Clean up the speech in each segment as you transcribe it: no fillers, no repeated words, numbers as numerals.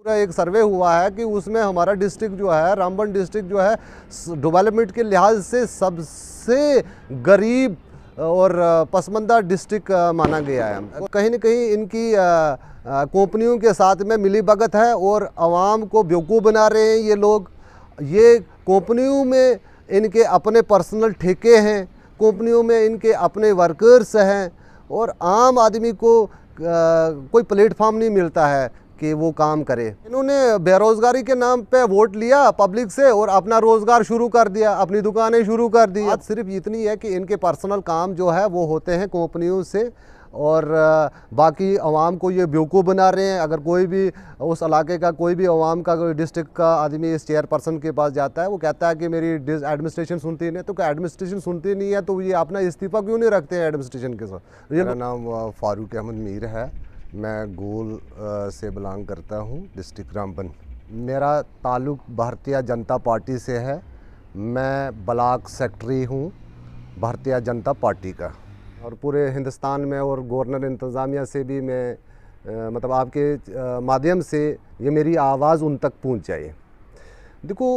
पूरा एक सर्वे हुआ है कि उसमें हमारा डिस्ट्रिक्ट जो है, रामबन डिस्ट्रिक्ट जो है, डेवलपमेंट के लिहाज से सबसे गरीब और पसमानदा डिस्ट्रिक्ट माना गया है। कहीं न कहीं इनकी कंपनियों के साथ में मिलीभगत है और आवाम को बेवकूफ़ बना रहे हैं ये लोग। ये कंपनियों में इनके अपने पर्सनल ठेके हैं, कंपनियों में इनके अपने वर्कर्स हैं और आम आदमी को कोई प्लेटफॉर्म नहीं मिलता है कि वो काम करे। इन्होंने बेरोज़गारी के नाम पे वोट लिया पब्लिक से और अपना रोज़गार शुरू कर दिया, अपनी दुकानें शुरू कर दी। बात सिर्फ इतनी है कि इनके पर्सनल काम जो है वो होते हैं कंपनियों से और बाकी आवाम को ये बेवकूफ़ बना रहे हैं। अगर कोई भी उस इलाके का कोई भी आवाम का कोई डिस्ट्रिक्ट का आदमी इस चेयरपर्सन के पास जाता है, वो कहता है कि मेरी एडमिनिस्ट्रेशन सुनती नहीं। तो क्या एडमिनिस्ट्रेशन सुनती नहीं है तो ये अपना इस्तीफ़ा क्यों नहीं रखते हैं एडमिनिस्ट्रेशन के साथ? मेरा नाम फारूक अहमद मीर है। मैं गोल से बिलोंग करता हूँ, डिस्ट्रिक्ट रामबन। मेरा ताल्लुक़ भारतीय जनता पार्टी से है। मैं ब्लॉक सेक्रेटरी हूँ भारतीय जनता पार्टी का और पूरे हिंदुस्तान में और गवर्नर इंतज़ामिया से भी मैं मतलब आपके माध्यम से ये मेरी आवाज़ उन तक पहुंच जाए। देखो,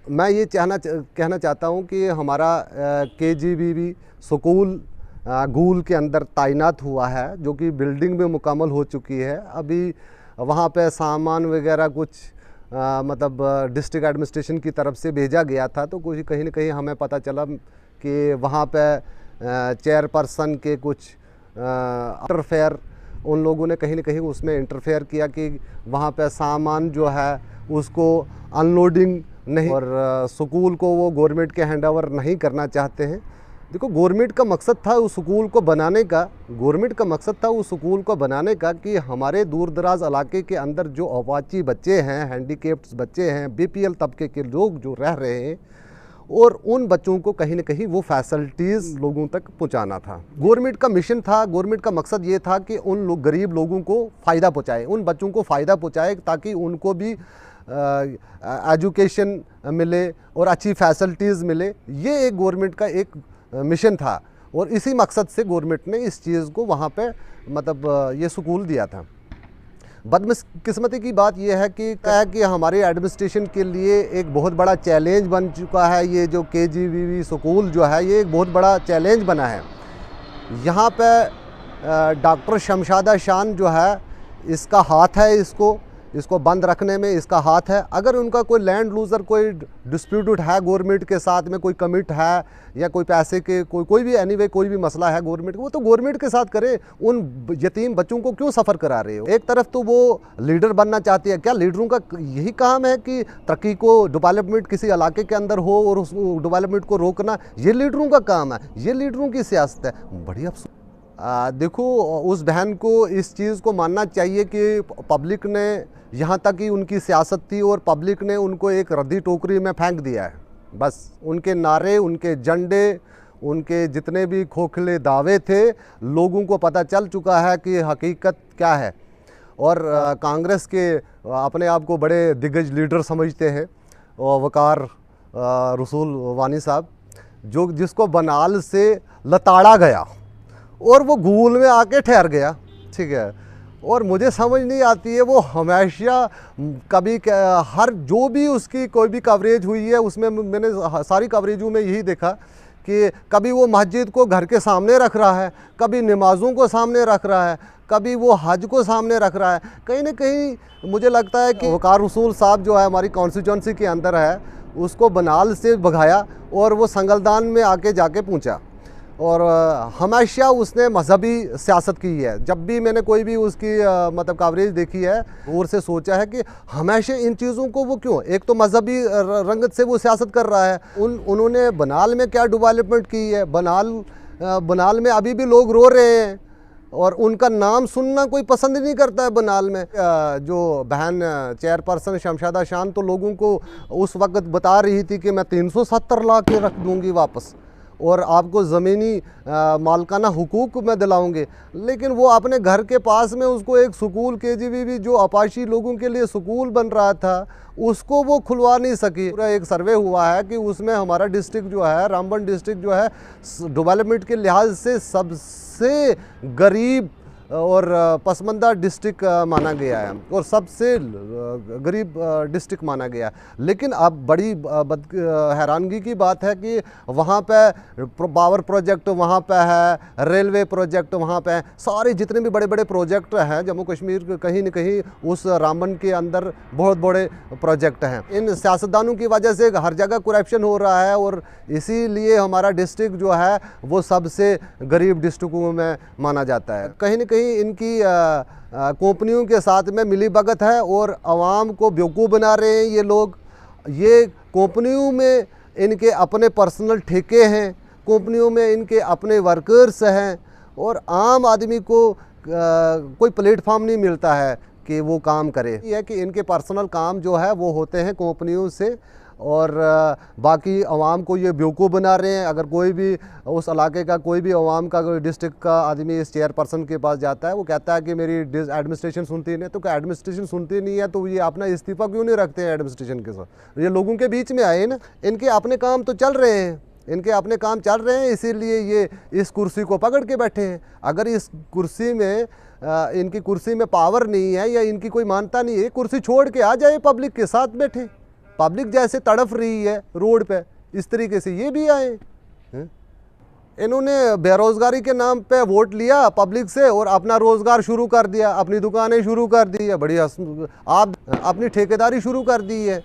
मैं ये कहना चाहता हूँ कि हमारा KGBB स्कूल गूल के अंदर तैनात हुआ है, जो कि बिल्डिंग में मुकम्मल हो चुकी है। अभी वहाँ पे सामान वगैरह कुछ मतलब डिस्ट्रिक्ट एडमिनिस्ट्रेशन की तरफ से भेजा गया था, तो कुछ कहीं न कहीं हमें पता चला कि वहाँ पे चेयरपर्सन के कुछ इंटरफेयर, उन लोगों ने कहीं न कहीं उसमें इंटरफेयर किया कि वहाँ पे सामान जो है उसको अनलोडिंग नहीं और स्कूल को वो गवर्नमेंट के हैंड ओवर नहीं करना चाहते हैं। देखो, गवर्नमेंट का मकसद था उस स्कूल को बनाने का, उस स्कूल को बनाने का कि हमारे दूर दराज इलाके के अंदर जो अवाची बच्चे हैं, हैंडीकेप्ड बच्चे हैं, BPL तबके के लोग जो रह रहे हैं, और उन बच्चों को कहीं न कहीं वो फैसिलिटीज़ लोगों तक पहुंचाना था। गवर्नमेंट का मिशन था, गवर्नमेंट का मकसद ये था कि उन लोग गरीब लोगों को फ़ायदा पहुंचाए, उन बच्चों को फ़ायदा पहुंचाए ताकि उनको भी एजुकेशन मिले और अच्छी फैसिलिटीज़ मिले। ये एक गवर्नमेंट का एक मिशन था और इसी मकसद से गवर्नमेंट ने इस चीज़ को वहाँ पे मतलब ये स्कूल दिया था। बदकिस्मती की बात यह है कि हमारे एडमिनिस्ट्रेशन के लिए एक बहुत बड़ा चैलेंज बन चुका है। ये जो KGBB स्कूल जो है, ये एक बहुत बड़ा चैलेंज बना है। यहाँ पे डॉक्टर शमशादा शान जो है, इसका हाथ है, इसको बंद रखने में इसका हाथ है। अगर उनका कोई लैंड लूज़र कोई डिस्प्यूट है गवर्नमेंट के साथ में, कोई कमिट है या कोई पैसे के कोई भी एनीवे कोई भी मसला है गवर्नमेंट, वो तो गवर्नमेंट के साथ करे। उन यतीम बच्चों को क्यों सफ़र करा रहे हो? एक तरफ तो वो लीडर बनना चाहती है। क्या लीडरों का यही काम है कि तरक्की को, डेवलपमेंट किसी इलाके के अंदर हो और उस डेवलपमेंट को रोकना? ये लीडरों का काम है, ये लीडरों की सियासत है। बड़ी अफसोस। देखो, उस बहन को इस चीज़ को मानना चाहिए कि पब्लिक ने, यहाँ तक कि उनकी सियासत थी और पब्लिक ने उनको एक रद्दी टोकरी में फेंक दिया है। बस उनके नारे, उनके झंडे, उनके जितने भी खोखले दावे थे, लोगों को पता चल चुका है कि हकीकत क्या है। और कांग्रेस के अपने आप को बड़े दिग्गज लीडर समझते हैं, वकार रसूल वानी साहब, जिसको बनाल से लताड़ा गया और वो गूल में आके ठहर गया, ठीक है। और मुझे समझ नहीं आती है, वो हमेशा कभी हर जो भी उसकी कोई भी कवरेज हुई है उसमें मैंने सारी कवरेजों में यही देखा कि कभी वो मस्जिद को घर के सामने रख रहा है, कभी नमाज़ों को सामने रख रहा है, कभी वो हज को सामने रख रहा है। कहीं ना कहीं मुझे लगता है कि वकार रसूल साहब जो है हमारी कॉन्स्टिट्यूंसी के अंदर है, उसको बनाल से भगाया और वो संगलदान में आके जाके पहुँचा। और हमेशा उसने मजहबी सियासत की है। जब भी मैंने कोई भी उसकी मतलब कवरेज देखी है, और से सोचा है कि हमेशा इन चीज़ों को वो क्यों, एक तो मजहबी रंगत से वो सियासत कर रहा है। उन्होंने बनाल में क्या डेवलपमेंट की है? बनाल में अभी भी लोग रो रहे हैं और उनका नाम सुनना कोई पसंद नहीं करता है बनाल में। जो बहन चेयरपर्सन शमशादा शान तो लोगों को उस वक्त बता रही थी कि मैं 370 लाख के रख दूंगी वापस और आपको ज़मीनी मालकाना हुकूक में दिलाऊंगे, लेकिन वो अपने घर के पास में उसको एक स्कूल KGBB जो अपाशी लोगों के लिए स्कूल बन रहा था, उसको वो खुलवा नहीं सकी। पूरा एक सर्वे हुआ है कि उसमें हमारा डिस्ट्रिक्ट जो है, रामबन डिस्ट्रिक्ट जो है, डेवलपमेंट के लिहाज से सबसे गरीब और पसमानदा डिस्ट्रिक्ट माना गया है और सबसे गरीब डिस्ट्रिक्ट माना गया है। लेकिन अब बड़ी हैरानगी की बात है कि वहाँ पे पावर प्रोजेक्ट वहाँ पे है, रेलवे प्रोजेक्ट वहाँ पे है, सारे जितने भी बड़े बड़े प्रोजेक्ट हैं जम्मू कश्मीर कहीं न कहीं उस रामबन के अंदर बहुत बड़े प्रोजेक्ट हैं। इन सियासतदानों की वजह से हर जगह करप्शन हो रहा है और इसीलिए हमारा डिस्ट्रिक्ट जो है वो सबसे गरीब डिस्ट्रिक्टों में माना जाता है। कहीं न कहीं इनकी कंपनियों के साथ में मिली भगत है और आवाम को बेवकूफ़ बना रहे हैं ये लोग। ये कंपनियों में इनके अपने पर्सनल ठेके हैं, कंपनियों में इनके अपने वर्कर्स हैं और आम आदमी को कोई प्लेटफॉर्म नहीं मिलता है कि वो काम करे। ये है कि इनके पर्सनल काम जो है वो होते हैं कंपनियों से और बाकी आवाम को ये बेवकूफ़ बना रहे हैं। अगर कोई भी उस इलाके का कोई भी आवाम का कोई डिस्ट्रिक्ट का आदमी इस चेयरपर्सन के पास जाता है, वो कहता है कि मेरी एडमिनिस्ट्रेशन सुनती नहीं, तो क्या एडमिनिस्ट्रेशन सुनती नहीं है तो ये अपना इस्तीफ़ा क्यों नहीं रखते हैं एडमिनिस्ट्रेशन के साथ? ये लोगों के बीच में आए ना, इनके अपने काम तो चल रहे हैं, इनके अपने काम चल रहे हैं, इसीलिए ये इस कुर्सी को पकड़ के बैठे हैं। अगर इस कुर्सी में इनकी कुर्सी में पावर नहीं है या इनकी कोई मानता नहीं है, कुर्सी छोड़ के आ जाए, पब्लिक के साथ बैठे। पब्लिक जैसे तड़फ रही है रोड पे, इस तरीके से ये भी आए। इन्होंने बेरोज़गारी के नाम पे वोट लिया पब्लिक से और अपना रोज़गार शुरू कर दिया, अपनी दुकानें शुरू कर दी है, बड़ी आप अपनी ठेकेदारी शुरू कर दी है,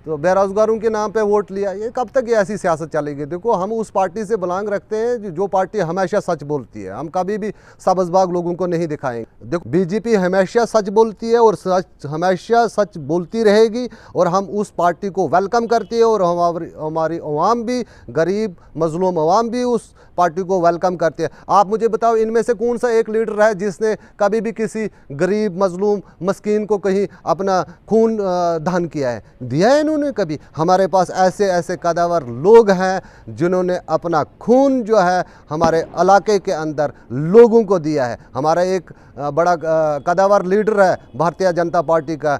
तो बेरोज़गारों के नाम पे वोट लिया। ये कब तक ये ऐसी सियासत चलेगी? देखो, हम उस पार्टी से बिलोंग रखते हैं जो पार्टी हमेशा सच बोलती है। हम कभी भी सब्ज़बाग लोगों को नहीं दिखाएंगे। देखो, बीजेपी हमेशा सच बोलती है और हमेशा सच बोलती रहेगी और हम उस पार्टी को वेलकम करती है और हमारी अवाम भी, गरीब मजलूम अवाम भी उस पार्टी को वेलकम करते हैं। आप मुझे बताओ, इनमें से कौन सा एक लीडर है जिसने कभी भी किसी गरीब मजलूम मस्कीन को कहीं अपना खून दान किया है? दिया है इन्होंने कभी? हमारे पास ऐसे ऐसे कदावर लोग हैं जिन्होंने अपना खून जो है हमारे इलाके के अंदर लोगों को दिया है। हमारा एक बड़ा कदावर लीडर है भारतीय जनता पार्टी का,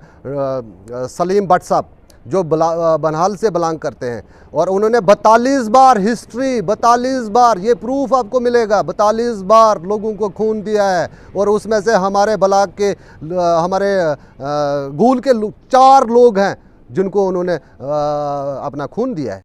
सलीम भट्ट साहब, जो बनहाल से बिलोंग करते हैं, और उन्होंने 42 बार हिस्ट्री, 42 बार, ये प्रूफ आपको मिलेगा, 42 बार लोगों को खून दिया है। और उसमें से हमारे ब्लॉक के हमारे गूल के 4 लोग हैं जिनको उन्होंने अपना खून दिया है।